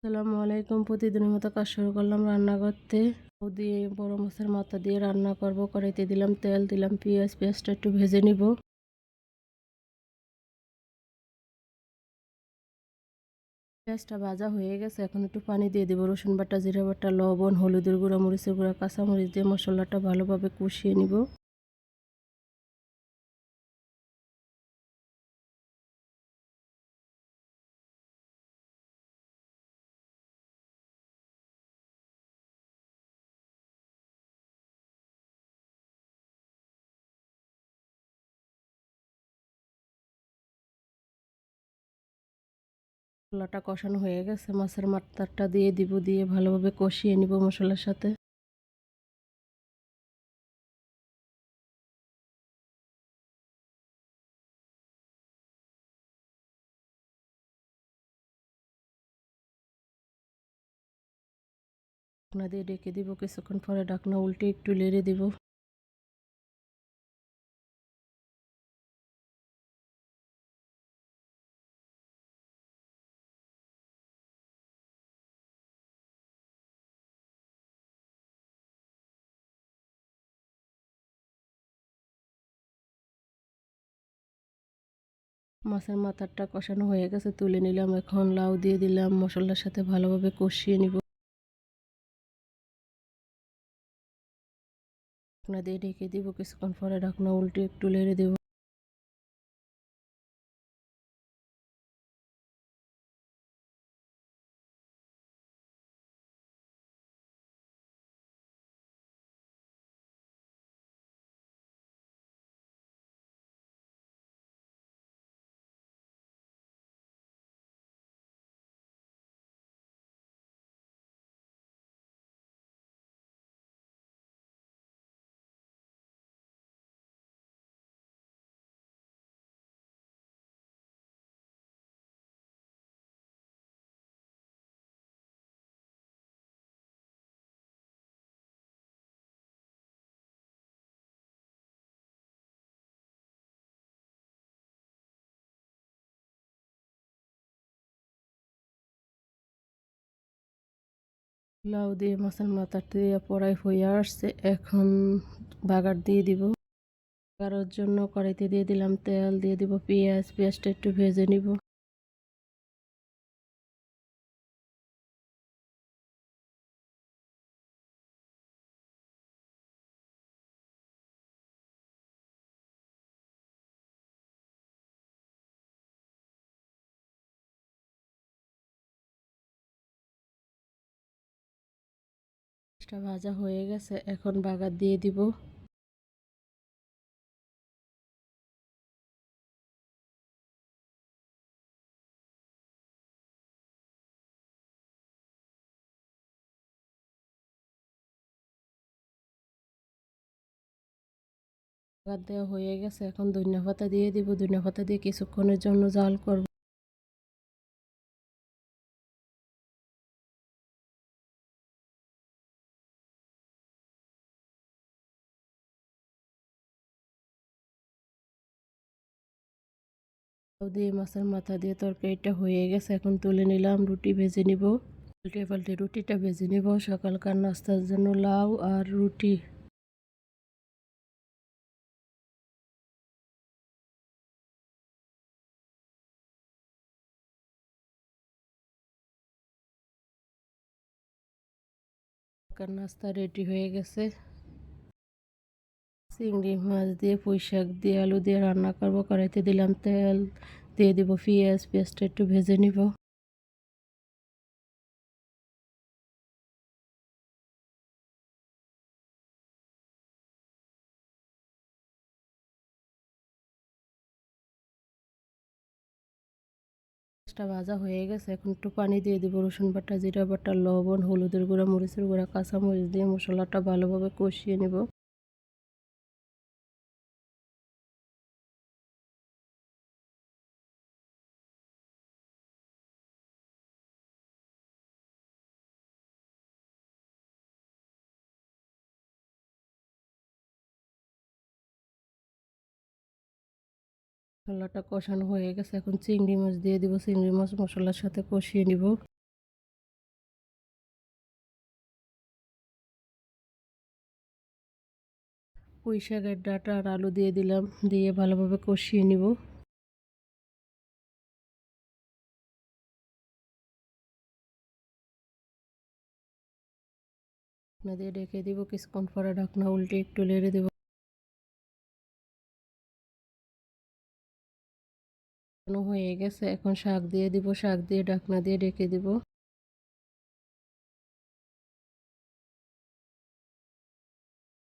আসসালামু আলাইকুম। প্রতিদিনের মতো কাজ শুরু করলাম রান্না করতে। দিয়ে বড় মাছের মাথা দিয়ে রান্না করব। কড়াইতে দিলাম তেল, দিলাম পেঁয়াজ। পেঁয়াজটা একটু ভেজে নিব। পেঁয়াজটা ভাজা হয়ে গেছে, এখন একটু পানি দিয়ে দিব। রসুন বাটা, জিরা বাটা, লবণ, হলুদের গুঁড়া, মরিচের গুঁড়া, কাঁচামরিচ দিয়ে মশলাটা ভালোভাবে কষিয়ে নিব। মশলাটা কষানো হয়ে গেছে, মাছের মাথাটা দিয়ে দিব। দিয়ে ভালোভাবে কষিয়ে নিব মশলার সাথে। ঢাকনা দিয়ে ডেকে দিব। কিছুক্ষণ পরে ঢাকনা উল্টে একটু নেড়ে দিব। মাছের মাথাটা কষানো হয়ে গেছে, তুলে নিলাম। এখন লাউ দিয়ে দিলাম, মশলার সাথে ভালোভাবে কষিয়ে নিব। ঢাকনা দিয়ে ঢেকে দিব। কিছুক্ষণ পরে ঢাকনা উল্টে একটু নেড়ে দেব। লাউ দিয়ে মাছের মাথাটা দিয়ে পড়াই হয়ে আসছে, এখন বাগার দিয়ে দিব। বাগারের জন্য কড়াইতে দিয়ে দিলাম তেল, দিয়ে দিব পেঁয়াজ। পেঁয়াজটা একটু ভেজে নিব। পেঁয়াজটা ভাজা হয়ে গেছে, এখন বাগার দিয়ে দিব। বাগার দেওয়া হয়ে গেছে, এখন ধনিয়া পাতা দিয়ে দিব। ধনিয়া পাতা দিয়ে কিছুক্ষণের জন্য জাল করব। লাউ দিয়ে মাছের মাথা দিয়ে তরকারিটা হয়ে গেছে, এখন তুলে নিলাম। রুটি ভেজে নিব। উল্টে পাল্টে রুটিটা ভেজে নিব। সকালকার নাস্তার জন্য লাউ আর রুটি। সকাল নাস্তা রেডি হয়ে গেছে। চিংড়ি মাছ দিয়ে, পুঁই শাক দিয়ে, আলু দিয়ে রান্না করব। কড়াইতে দিলাম তেল, দিয়ে দিব পেঁয়াজ। পেঁয়াজটা একটু ভেজে নিব। পেঁয়াজটা ভাজা হয়ে গেছে, এখন একটু পানি দিয়ে দিব। রসুন বাটা, জিরা বাটা, লবণ, হলুদের গুঁড়া, মরিচের গুঁড়া, কাঁচামরিচ দিয়ে মশলাটা ভালোভাবে কষিয়ে নিব। মশলাটা কষানো হয়ে গেছে, এখন চিংড়ি মাছ দিয়ে দিব। চিংড়ি মাছ মশলার সাথে কষিয়ে নিব। পুঁই শাকের ডাঁটা আর আলু দিয়ে দিলাম, দিয়ে ভালোভাবে কষিয়ে নিব। ঢাকনা দিয়ে ঢেকে দিব, কিছুক্ষণ পরে ঢাকনা উল্টে একটু নেড়ে দেব। হয়ে গেছে, এখন শাক দিয়ে দিব, শাক দিয়ে ঢাকনা দিয়ে ঢেকে দিব।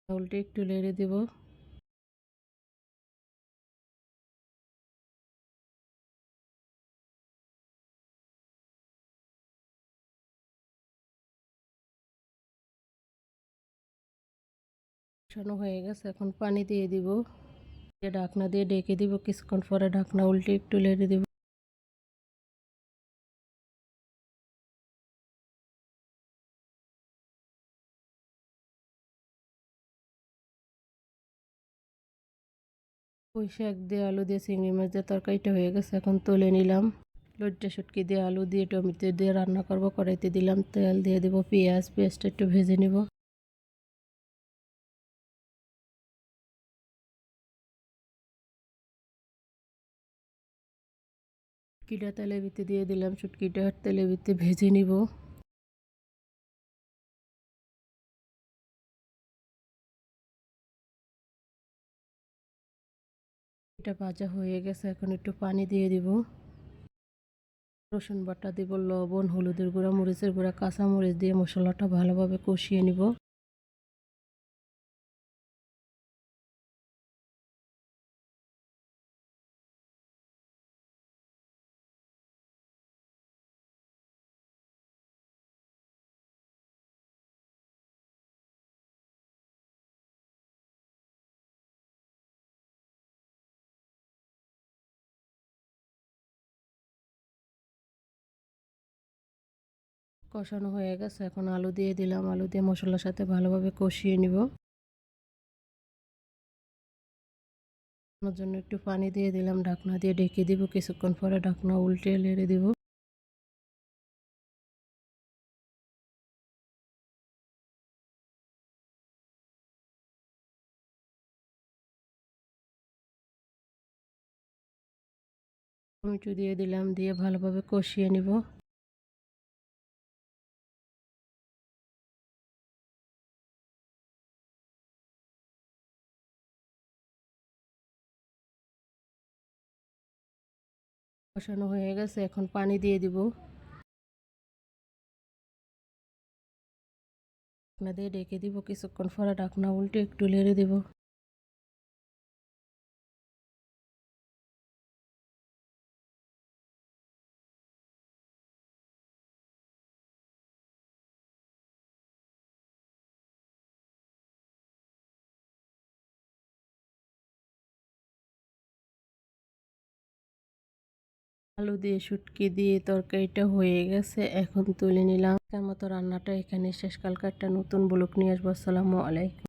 উল্টে একটু নেড়ে দেব। কষানো হয়ে গেছে, এখন পানি দিয়ে দিব, ঢাকনা দিয়ে ঢেকে দিব, কিছুক্ষণ পরে ঢাকনা উল্টে একটু নেড়ে দেব। পুঁই শাক দিয়ে আলু দিয়ে চিংড়ি মাছ দিয়ে তরকারিটা হয়ে গেছে, এখন তুলে নিলাম। লইট্টা শুটকি দিয়ে আলু দিয়ে টমেটো দিয়ে রান্না করব। কড়াইতে দিলাম তেল, দিয়ে দেবো পেঁয়াজটা একটু ভেজে নিব। শুটকিটা তেলের ভিতরে দিয়ে দিলাম, শুটকিটা তেলের ভিতরে ভেজে নিব। এটা ভাজা হয়ে গেছে, এখন একটু পানি দিয়ে দিব। রসুন বাটা দিব, লবণ, হলুদের গুঁড়া, মরিচের গুঁড়া, কাঁচা মরিচ দিয়ে মশলাটা ভালোভাবে কষিয়ে নিব। কষানো হয়ে গেছে, এখন আলু দিয়ে দিলাম, আলু দিয়ে মশলার সাথে ভালোভাবে কষিয়ে নিব। ওর জন্য একটু পানি দিয়ে দিলাম, ঢাকনা দিয়ে ঢেকে দিব, কিছুক্ষণ পরে ঢাকনা উল্টে নেড়ে দিব। টমেটো দিয়ে দিলাম, দিয়ে ভালোভাবে কষিয়ে নিব। কষানো হয়ে গেছে, এখন পানি দিয়ে দিব। ঢাকনা দিয়ে ঢেকে দিব, কিছুক্ষণ পরে ঢাকনা উল্টে একটু নেড়ে দিব। আলু দিয়ে শুটকি দিয়ে তরকারিটা হয়ে গেছে, এখন তুলে নিলাম। তার মতো রান্নাটা এখানে শেষ। কালকে একটা নতুন ব্লগ নিয়ে আসবো। আসসালামু আলাইকুম।